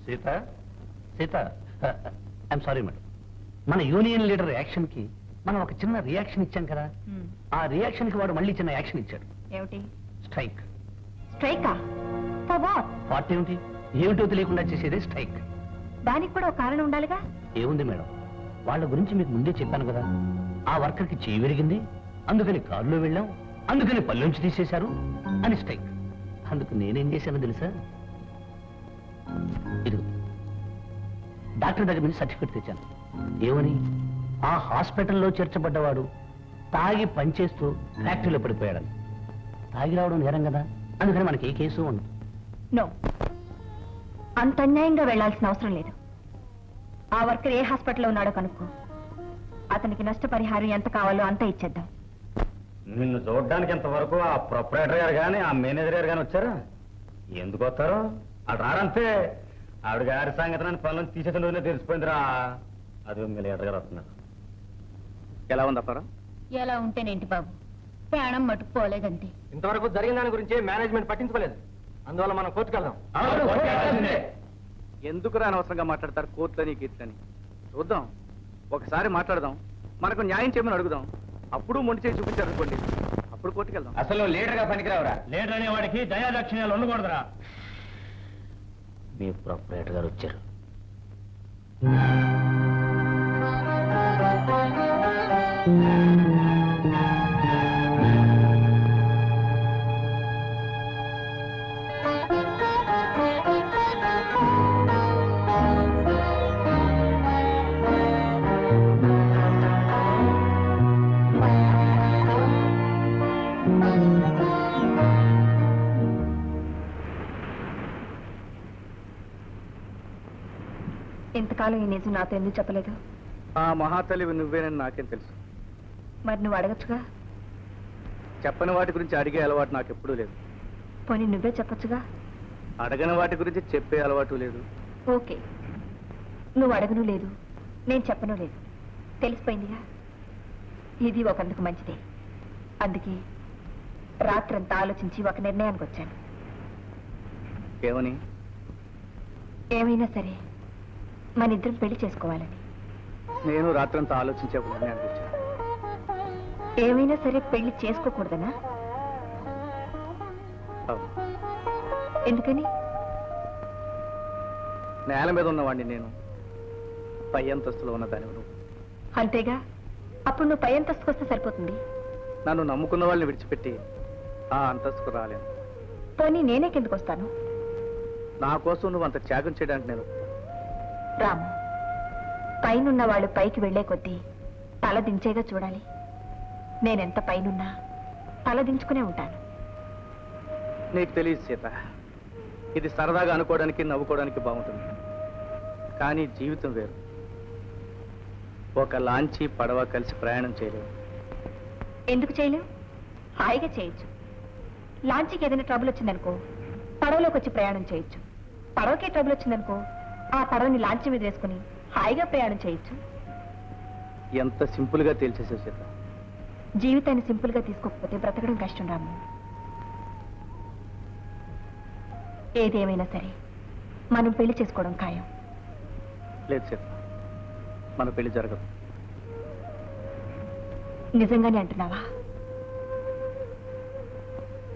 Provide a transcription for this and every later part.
Sita Sita I'm sorry madam, మన union leader action కి మనం ఒక చిన్న రియాక్షన్ ఇచ్చాం కదా, ఆ రియాక్షన్ కి వాడు మళ్ళీ చిన్న యాక్షన్ ఇచ్చాడు. ఏమిటి? స్ట్రైక్. స్ట్రైకా? For what? వాట్ ఏమిటి? ఏమిటో తెలియకుండా చేసేదే స్ట్రైక్. దానికి కూడా ఒక కారణం ఉండాలిగా. ఏముంది మేడం, వాళ్ళ గురించి మీకు ముందే చెప్పాను కదా, ఆ వర్కర్ కి చేయి విరిగింది, అందుకని కారులో వెళ్ళాం, అందుకని పల్లెంచి తీసేశారు అని స్ట్రైక్. అందుకు నేనేం చేశానో తెలుసా? ఇది డాక్టర్ దగ్గర నుంచి సర్టిఫికెట్ తెచ్చాను. ఏమని? ఆ హాస్పిటల్లో చేర్చబడ్డవాడు తాగి పనిచేస్తూ ఫ్యాక్టరీలో పడిపోయాడని. తాగి రావడం నేరం కదా, అందుకని మనకి ఏ కేసు ఉండదు. నో, అంత అన్యాయంగా వెళ్లాల్సిన అవసరం లేదు. ఆ వర్కర్ ఏ హాస్పిటల్లో ఉన్నాడో కనుక్కో, అతనికి నష్టపరిహారం ఎంత కావాలో అంత ఇచ్చేద్దాం. నిన్ను చూడడానికి ఇంతవరకు ఆ ప్రొపరేటర్ గారు కానీ ఆ మేనేజర్ గారు కానీ వచ్చారా? ఎందుకు వస్తారు? అటు రాడంతే. ఆవిడ గారి సంగతి పనులను తీసేసిన రోజునే తెలిసిపోయిందిరా. అది మీ లీడర్ గారు వస్తున్నారు. ఎలా ఉంది అప్పారా? ఎలా ఉంటేనేంటి బాబు, ప్రాణం మట్టుకుపోలేదంతే. ఇంతవరకు జరిగిన దాని గురించి మేనేజ్మెంట్ పట్టించుకోలేదు, అందువల్ల మనం కోర్టుకు వెళ్దాం. ఎందుకు అనవసరంగా మాట్లాడతారు కోర్టులని గీట్లని? చూద్దాం, ఒకసారి మాట్లాడదాం, మనకు న్యాయం చేయమని అడుగుదాం. అప్పుడు మొండి చేసి చూపించారు అనుకోండి, అప్పుడు కోర్టుకు వెళ్దాం. అసలు లీడర్ గా పనికిరావురా. లీడర్ అనే వాడికి దయాదక్షిణాలు ఉండకూడదురా. మీ ప్రొపరేటర్ గారు వచ్చారు. ఇంతకాలం ఈ నిజం నాతో ఎందుకు చెప్పలేదు? ఆ మహాతల్లివి నువ్వేనని నాకేం తెలుసు. మరి నువ్వు అడగచ్చుగా. చెప్పని వాటి గురించి అడిగే అలవాటు నాకు ఎప్పుడూ లేదు. పోనీ నువ్వే చెప్పచ్చుగా. అడగని వాటి గురించి చెప్పే అలవాటు లేదు. ఓకే, నువ్వు అడగను లేదు, నేను చెప్పను లేదు, తెలిసిపోయిందిగా. ఇది ఒకందుకు మంచిదే. అందుకే రాత్రంతా ఆలోచించి ఒక నిర్ణయానికి వచ్చాను. ఏమని? ఏమైనా సరే మన ఇద్దరం పెళ్లి చేసుకోవాలని. నేను రాత్రంతా ఆలోచించే ఒక నిర్ణయానికి వచ్చాను. ఏమైనా సరే పెళ్లి చేసుకోకూడదనా? అవును. ఎందుకని? నేల మీద ఉన్నవాడిని నేను, పై అంతస్తులో ఉన్న దాని నువ్వు. అంతేగా, అప్పుడు నువ్వు పై అంతస్తుకు వస్తే సరిపోతుంది. నన్ను నమ్ముకున్న వాళ్ళని విడిచిపెట్టి ఆ అంతస్తుకు రాలేను. పోనీ నేనే కిందకు వస్తాను. నా కోసం నువ్వు అంత త్యాగం చేయడానికి నేను. రాము, పైనున్న వాళ్ళు పైకి వెళ్లే కొద్దీ తల దించేగా చూడాలి. నేనెంత పైనున్నా తల దించుకునే ఉంటాను. నీకు తెలియదు సీత, ఇది సరదాగా అనుకోవడానికి నవ్వుకోవడానికి బాగుంటుంది, కానీ జీవితం వేరు. ఒక లాంచీ పడవ కలిసి ప్రయాణం చేయలేవు. ఎందుకు చేయలేవు? హాయిగా చేయొచ్చు. లాంచీకి ఏదైనా ట్రబుల్ వచ్చిందనుకో, పడవలోకి వచ్చి ప్రయాణం చేయొచ్చు. పడవకే ట్రబుల్ వచ్చిందనుకో, ఆ పడవని లాంచీ మీద వేసుకుని హాయిగా ప్రయాణం చేయొచ్చు. ఎంత సింపుల్ గా తేల్చేసావు సీత. జీవితాన్ని సింపుల్ గా తీసుకోకపోతే బ్రతకడం కష్టం రాము. ఏదేమైనా సరే మనం పెళ్లి చేసుకోవడం ఖాయం. లేదు సీత, మన పెళ్లి జరగదు. నిజంగానే అంటున్నావా?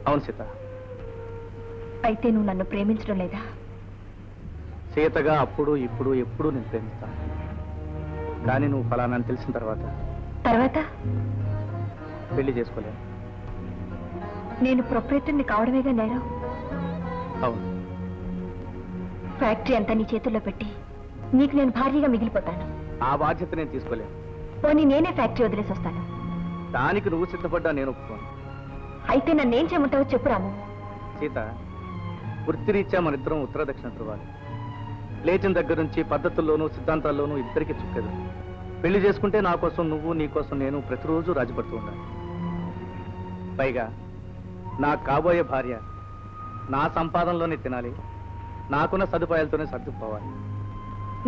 అవును సీత. అయితే నువ్వు నన్ను ప్రేమించడం లేదా? సీతగా అప్పుడు ఇప్పుడు ఎప్పుడు నేను ప్రేమిస్తాను, కానీ నువ్వు ఫలానా తెలిసిన తర్వాత పెళ్లి చేసుకోలేను. నేను ప్రొపరేటర్ని కావడమేగా నేరం. అవును. ఫ్యాక్టరీ అంతా నీ చేతుల్లో పెట్టి నీకు నేను భార్యగా మిగిలిపోతాను. ఆ బాధ్యత నేను తీసుకోలేను. పోనీ నేనే ఫ్యాక్టరీ వదిలేసి వస్తాను. దానికి నువ్వు సిద్ధపడ్డా నేను ఒప్పుకోను. అయితే నన్నేం చేయమంటావో చెప్పు రాము. సీత, వృత్తిరీత్యా మన ఇద్దరం ఉత్తర దక్షిణ ధృవాలు. లేచిన దగ్గర నుంచి పద్ధతుల్లోనూ సిద్ధాంతాల్లోనూ ఇద్దరికి చుక్కదు. పెళ్లి చేసుకుంటే నా కోసం నువ్వు, నీ కోసం నేను ప్రతిరోజు రాజుపడుతూ ఉండాలి. పైగా నా కాబోయే భార్య నా సంపాదనలోనే తినాలి, నాకున్న సదుపాయాలతోనే సర్దుకుపోవాలి.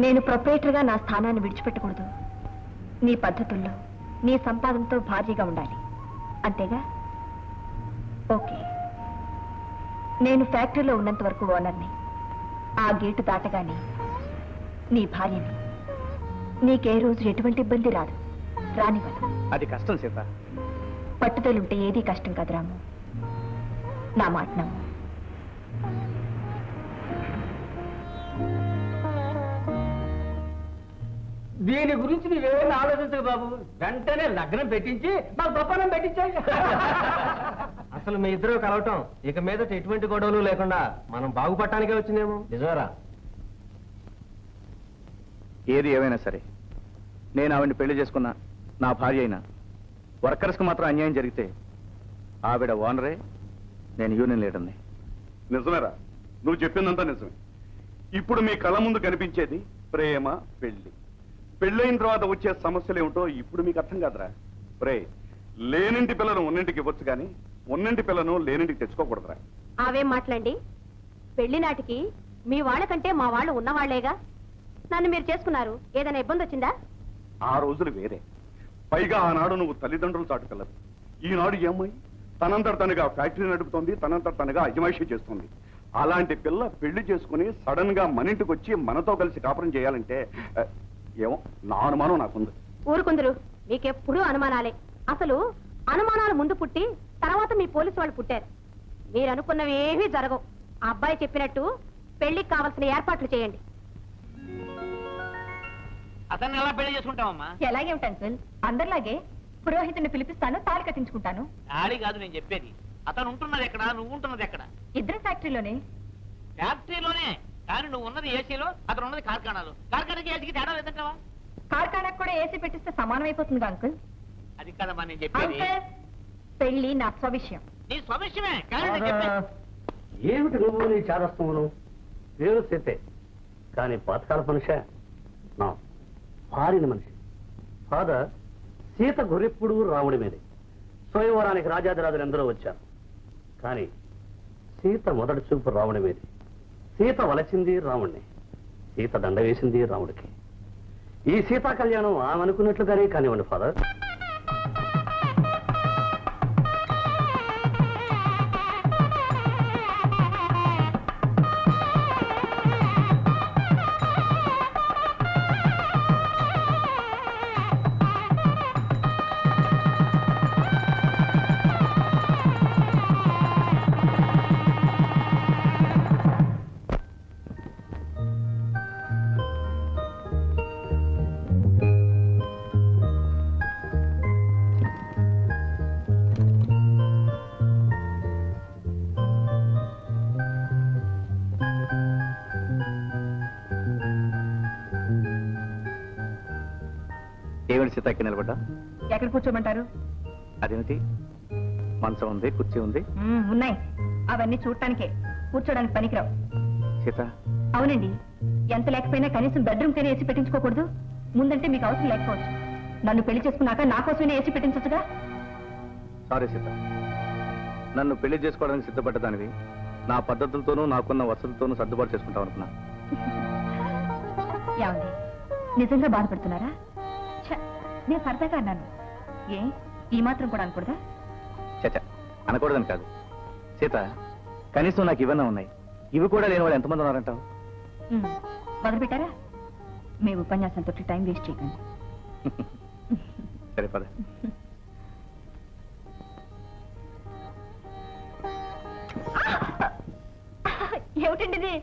నేను ప్రొపరేటర్గా నా స్థానాన్ని విడిచిపెట్టకూడదు. నీ పద్ధతుల్లో నీ సంపాదనతో భార్యగా ఉండాలి, అంతేగా? ఓకే, నేను ఫ్యాక్టరీలో ఉన్నంత వరకు ఓనర్ని. ఆ గేటు దాటగానే నీ భార్యని నీకే రోజు ఎటువంటి ఇబ్బంది రాదు, రానివ్వను. అది కష్టం సీత. పట్టుదలుంటే ఏదీ కష్టం కాదు రాము, నా మాట నమ్ము. దీని గురించి నువ్వేమైనా ఆలోచించదు బాబు, వెంటనే లగ్నం పెట్టించి మాకు గొప్పనం పెట్టించాయి. అసలు మీ ఇద్దరు కలవటం ఇక మీదట ఎటువంటి గొడవలు లేకుండా మనం బాగుపడటానికే వచ్చిందేమో. నిజమేరా? ఏది ఏమైనా సరే నేను ఆవిడని పెళ్లి చేసుకున్నా, నా భార్య అయినా వర్కర్స్కి మాత్రం అన్యాయం జరిగితే ఆవిడ ఓనరే, నేను యూనియన్ లీడర్ని. నిజమేరా, నువ్వు చెప్పిందంతా నిజమే. ఇప్పుడు మీ కళ్ళ ముందు కనిపించేది ప్రేమ, పెళ్లి. పెళ్ళైన తర్వాత వచ్చే సమస్యలు ఏమిటో ఇప్పుడు మీకు అర్థం కాదురా. ప్రే, లేనింటి పిల్లను ఉన్నింటికి ఇవ్వచ్చు కానీ ఉన్నింటి పిల్లను లేనింటికి తెచ్చుకోకూడదురా. అవేం మాట్లాడండి. పెళ్లి నాటికి మీ వాళ్ళకంటే మా వాళ్ళు ఉన్నవాళ్లేగా. నన్ను మీరు చేసుకున్నారు, ఏదైనా ఇబ్బంది వచ్చిందా? ఆ రోజులు వేరే. పైగా ఆనాడు నువ్వు తల్లిదండ్రులు చాటు పిల్లలు. ఈనాడు ఈ అమ్మాయి తనంతట తనగా ఫ్యాక్టరీ నడుపుతోంది, తనంతట తనగా అజమాయిషీ చేస్తుంది. అలాంటి పిల్ల పెళ్లి చేసుకుని సడన్ గా మన ఇంటికి వచ్చి మనతో కలిసి కాపురం చేయాలంటే ఏమో నా అనుమానం నాకుంది. ఊరుకుందరు, మీకెప్పుడూ అనుమానాలే. అసలు అనుమానాలు ముందు పుట్టి తర్వాత మీ పోలీసు వాళ్ళు పుట్టారు. మీరు అనుకున్నవి ఏమీ జరగవు. ఆ అబ్బాయి చెప్పినట్టు పెళ్లికి కావాల్సిన ఏర్పాట్లు చేయండి. అతన్ని ఎలా పెళ్లి చేసుకుంటామమ్మా? ఎలాగే ఉంటాను అంకుల్, అందరిలాగే పురోహితుడిని పిలిపిస్తాను, తాళి కట్టించుకుంటాను. డాడీ కాదు నేను చెప్పేది. అతను ఉంటున్నది ఎక్కడ, నువ్వు ఉంటున్నది ఎక్కడ? ఇద్దరు ఫ్యాక్టరీలోనే. ఫ్యాక్టరీలోనే, కానీ నువ్వు ఉన్నది ఏసీలో, అతను ఉన్నది కార్ఖానాలో. కార్ఖానాకి ఏసీకి తేడా లేదంటావా? కార్ఖానాకు కూడా ఏసీ పెట్టిస్తే సమానం అయిపోతుందిగా అంకుల్. అది కదమ్మా నేను చెప్పేది. అంకుల్, పెళ్లి నా స్వవిషయం. నీ స్వవిషయమే, కానీ నేను చెప్పేది. ఏమిటి నువ్వు నీ చారస్తమును? పేరు సీతే, కానీ పాతకాల మనిషి నా భార్యని మనిషి. ఫాదర్, సీత గురెప్పుడు రాముడి మీదే. స్వయంవరానికి రాజాదిరాజులు ఎందరో వచ్చారు, కానీ సీత మొదటి చూపు రాముడి మీదే. సీత వలచింది రాముడిని, సీత దండ వేసింది రాముడికి. ఈ సీతా కళ్యాణం ఆమె అనుకున్నట్లుగానే కానివ్వండి ఫాదర్. ఏమిటి సీత ఇక్కడ నిలబడ్డా? ఎక్కడ కూర్చోమంటారు? అదేమిటి, మంచం ఉంది, కుర్చీ ఉంది. ఉన్నాయి, అవన్నీ చూడటానికే, కూర్చోడానికి పనికిరావు. సీత, అవునండి, ఎంత లేకపోయినా కనీసం బెడ్రూమ్ కైనా ఏసీ పెట్టించుకోకూడదు? ముందంటే మీకు అవసరం లేకపోవచ్చు, నన్ను పెళ్లి చేసుకున్నాక నా కోసమైనా ఏసీ పెట్టించచ్చుగా. సారీ సీత, నన్ను పెళ్లి చేసుకోవడానికి సిద్ధపడ్డదానివి నా పద్ధతులతోనూ నాకున్న వసతులతోనూ సర్దుబాటు చేసుకుంటాం అనుకున్నా. ఏమండి, నిజంగా బాధపడుతున్నారా? నేను సరదాగా అన్నాను, ఏ ఈ మాత్రం కూడా అనకూడదా? చచ్చ, అనకూడదని కాదు సీత, కనీసం నాకు ఇవన్నీ ఉన్నాయి, ఇవి కూడా లేని వాళ్ళు ఎంతమంది ఉన్నారంటావు? మొదలు పెట్టారా? మీ ఉపన్యాసంతో టైం వేస్ట్ చేయకండి. సరే పద. ఏమిటండి ఇది?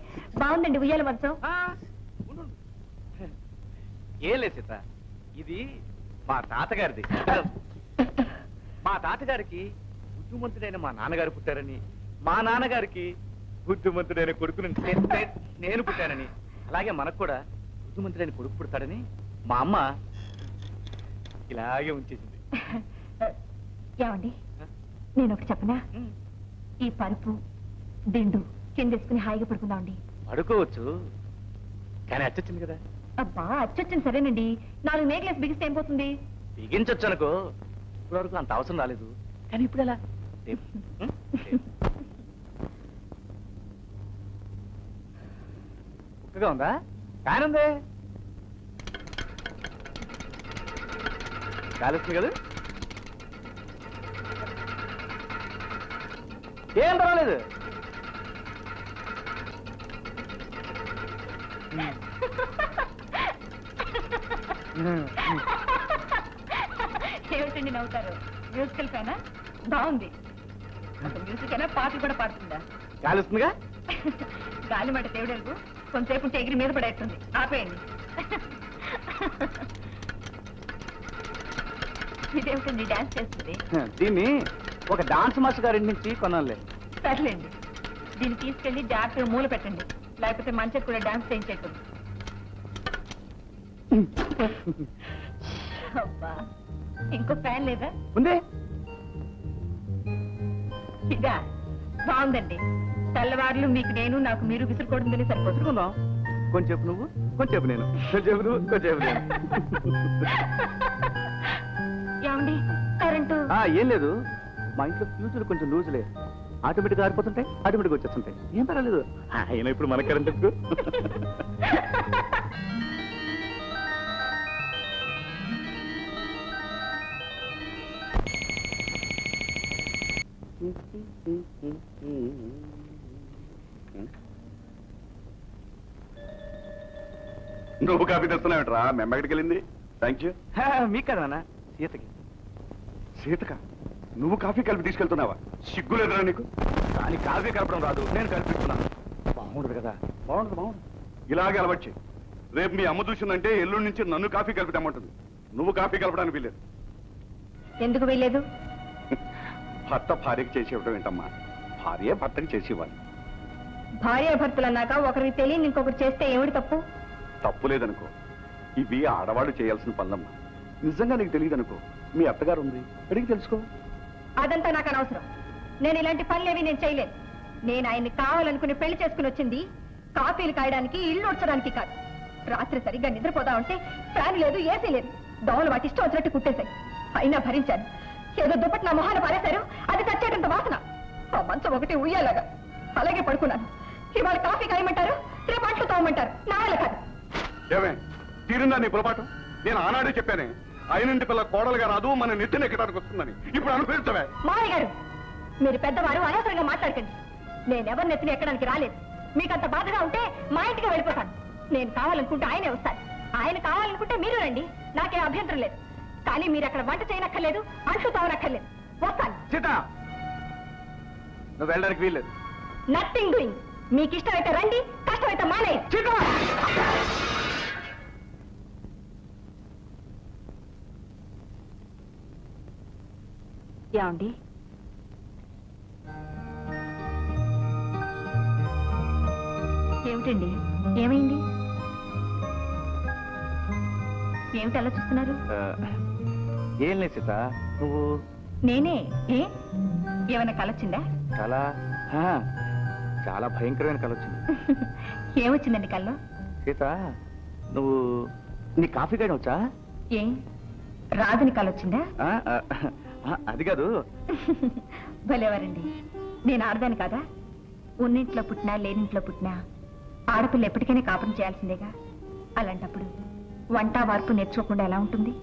బాగుందండి ఉయ్యాల మంచం. ఏం లేదు సీత, ఇది మా తాతగారిది. మా తాతగారికి బుద్ధిమంతుడైన మా నాన్నగారు పుట్టారని, మా నాన్నగారికి బుద్ధిమంతుడైన కొడుకుని నేను పుట్టానని, అలాగే మనకు కూడా బుద్ధిమంతుడైన కొడుకు పుడతాడని మా అమ్మ ఇలాగే ఉంచేసింది. ఏమండి, నేను ఒకటి చెప్పనా? ఈ పరుపు దిండు కిందేసుకుని హాయిగా పడుకుందామండి. పడుకోవచ్చు, కానీ అచ్చొచ్చింది కదా. అబ్బా, అచ్చొచ్చింది సరేనండి, 4 మేకలేసి బిగిస్తే ఏం పోతుంది? బిగించొచ్చు అనుకో, ఇప్పటివరకు అంత అవసరం రాలేదు, కానీ ఇప్పుడు ఎలా? కుక్కగా ఉందా? కానుందే, కాలుస్తుంది కదా, ఏం పర్వాలేదు. ఏమిటండి నవ్వుతారు? మ్యూజికల్ ఫ్యానా? బాగుంది. అసలు మ్యూజిక్ అయినా పాటలు కూడా పాడుతుందా? కాలుస్తుందిగా. గాలి మాట దేవుడెలుగు కొంతసేపు ఉంటే ఎగిరి మీద పడేస్తుంది. ఆపేయండి. ఇదేమిటండి డాన్స్ చేస్తుంది? దీన్ని ఒక డాన్స్ మాస్టర్ గారి నుంచి కొనాలి. సర్లేండి, దీన్ని తీసుకెళ్లి జాగ్రత్తగా మూల పెట్టండి, లేకపోతే మంచిగా కూడా డాన్స్ చేయించేట్టు. అబ్బా, ఇంకో ఫ్యాన్ లేదా? ఉంది. ఇదా బాగుందండి. తెల్లవారులు మీకు నేను, నాకు మీరు విసురుకోవడం సరిపోతుందా? కొంచెంసేపు నువ్వు, కొంచెంసేపు నేను, కొంచెంసేపు నువ్వు, కొంచెంసేపు నేను. ఏమండి కరెంటు? ఏం లేదు, మా ఇంట్లో ఫ్యూజులు కొంచెం లూజులే, ఆటోమేటిక్గా ఆరిపోతుంటాయి, ఆటోమేటిక్గా వచ్చేస్తుంటాయి. ఏం పర్వాలేదు. అయినా ఇప్పుడు మన కరెంట్ ఎందుకు? నువ్వు కాఫీ తెస్తున్నావుట్రా? మెమ్మగడికి వెళ్ళింది. Thank you. మీకు కదా నాన్న, సీతకి. సీతక, నువ్వు కాఫీ కలిపి తీసుకెళ్తున్నావా? సిగ్గులేదురా నీకు? దాని కాఫీ కలపడం రాదు, నేను కలిపిస్తున్నాను. బాగుండదు కదా? బాగుండదు, బాగుండదు. ఇలాగే అలవాటు చెయ్యి. రేపు మీ అమ్మ చూసిందంటే ఎల్లుండి నుంచి నన్ను కాఫీ కలిపి తెమ్మంటుంది. నువ్వు కాఫీ కలపడానికి వీల్లేదు. ఎందుకు వీల్లేదు? భర్త భార్యకి చేసి ఇవ్వడం ఏంటమ్మా? భార్య భర్తకి చేసి ఇవ్వాలి. భార్యాభర్తలు అన్నాక ఒకరికి తెలియని ఇంకొకరు చేస్తే ఏమిటి తప్పు? తప్పు లేదనుకో, ఇవి ఆడవాళ్ళు చేయాల్సిన పనులమ్మా. నిజంగా నీకు తెలియదు అనుకో, మీ అత్తగారు ఉంది, అడిగి తెలుసుకో. అదంతా నాకు అనవసరం. నేను ఇలాంటి పనులేవి నేను చేయలేదు. నేను ఆయన్ని కావాలనుకుని పెళ్లి చేసుకుని వచ్చింది కాఫీలు కాయడానికి, ఇల్లు ఉడ్చడానికి కాదు. రాత్రి సరిగ్గా నిద్రపోదా ఉంటే ఫ్యాన్ లేదు, ఏసీ లేదు. దోమలు వాటి ఇష్టం వచ్చినట్టు కుట్టేశాయి. అయినా భరించాను. ఏదో దుప్పటి నా మొహాన పారేశారు, అది చచ్చేటంత వాసన. ఆ మంచం ఒకటి ఉయ్యాలాగా అలాగే పడుకున్నాను. ఇవాళ కాఫీ కాయమంటారు, రేపు అంట్లు తోమంటారు. నా వల్ల కాదు. ఏమే తీరిందా నీ పొరపాటు? నేను ఆనాడే చెప్పానే, అయినంటి పిల్ల కోడలుగా రాదు, మన నెత్తిన ఎక్కడానికి వస్తుందని. ఇప్పుడు అనుభవించవే. మావయ్య గారు, మీరు పెద్దవారు, అనవసరంగా మాట్లాడకండి. నేనెవరి నెత్తిన ఎక్కడానికి రాలేదు. మీకంత బాధగా ఉంటే మా ఇంటికి వెళ్ళిపోతాను. నేను కావాలనుకుంటే ఆయనే వస్తాను, ఆయన కావాలనుకుంటే మీరు రండి. నాకేం అభ్యంతరం లేదు. కానీ మీరు అక్కడ వంట చేయనక్కర్లేదు, అంట్లు తోవనక్కర్లేదు. వస్తాను. సీత, నువ్వు వెళ్ళడానికి వీల్లేదు. Nothing doing. మీకు ఇష్టమైతే రండి, కష్టమైతే మానేయండి. ఏమండి, ఏమిటండి, ఏమైంది? ఏమిటి అలా చూస్తున్నారు? ఏం లేదు సీత, నువ్వు. నేనే. ఏమైనా కలొచ్చిందా? చాలా చాలా భయంకరమైన కళ వచ్చింది. ఏమొచ్చిందండి కల్లో? సీత, నువ్వు నీ కాఫీ కాయడం వచ్చా? ఏ రాజుని కలొచ్చిందా? అది కాదు. భలేవారండి, నేను ఆడదాను కదా. ఉన్నింట్లో పుట్టినా లేనింట్లో పుట్టినా ఆడపిల్ల ఎప్పటికైనా కాపురం చేయాల్సిందేగా. అలాంటప్పుడు వంట వార్పు నేర్చుకోకుండా ఎలా ఉంటుంది?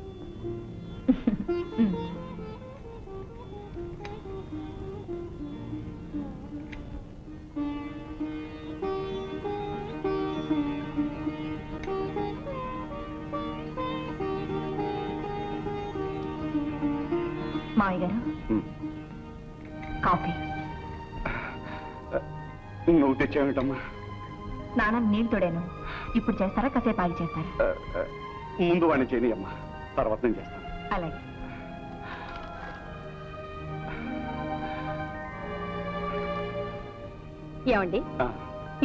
మావయ్య గారు, కాఫీ. నువ్వు తెచ్చావేంటమ్మా? స్నానం నీళ్ళు తోడాను. ఇప్పుడు చేస్తారా, కాసేపు ఆగి చేస్తారా? ముందు వాడిని చేయని అమ్మా, తర్వాత నేను చేస్తాను. అలాగే. ఏమండి,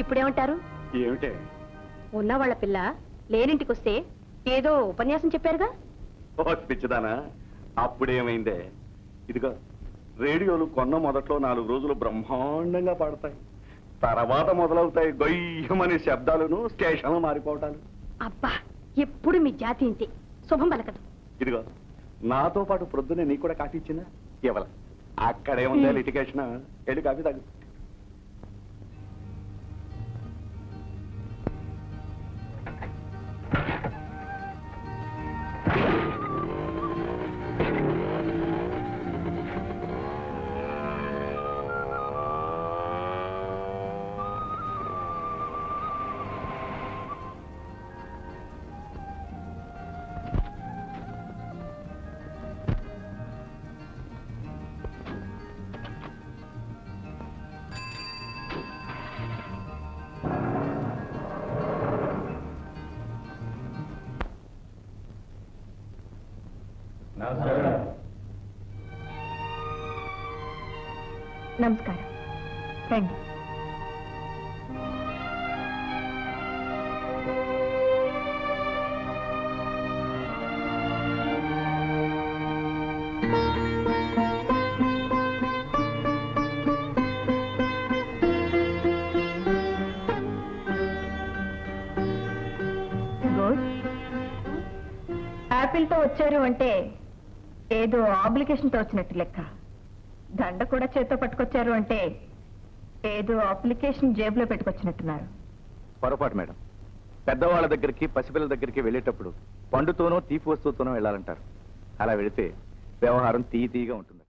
ఇప్పుడేమంటారు? ఏమిటే? ఉన్న వాళ్ళ పిల్ల లేనింటికి వస్తే ఏదో ఉపన్యాసం చెప్పారుగా. పిచ్చిదానా, అప్పుడేమైందే? ఇదిగో రేడియోలు కొన్న మొదట్లో 4 రోజులు బ్రహ్మాండంగా పాడతాయి. తర్వాత మొదలవుతాయి గొయ్యమనే శబ్దాలను, స్టేషన్లు మారిపోవటాలు. అబ్బా, ఎప్పుడు మీ జాతి ఇంతే, శుభం పలకదు. ఇదిగో నాతో పాటు ప్రొద్దునే నీకు కూడా కాఫీ ఇచ్చిందా? ఇవ్వాల. అక్కడేముందా లిటిగేషన్? వెళ్ళి కాఫీ తాగు. నమస్కారం రండి. యాపిల్తో వచ్చారు అంటే ఏదో అప్లికేషన్తో వచ్చినట్టు లెక్క. దండ కూడా చేత్తో పట్టుకొచ్చారు అంటే ఏదో అప్లికేషన్ జేబులో పెట్టుకొచ్చినట్టున్నారు. పొరపాటు మేడం. పెద్దవాళ్ళ దగ్గరికి పసిపిల్లల దగ్గరికి వెళ్ళేటప్పుడు పండుతోనో తీపి వస్తువుతోనో వెళ్ళాలంటారు. అలా వెళితే వ్యవహారం తీయగా ఉంటుంది.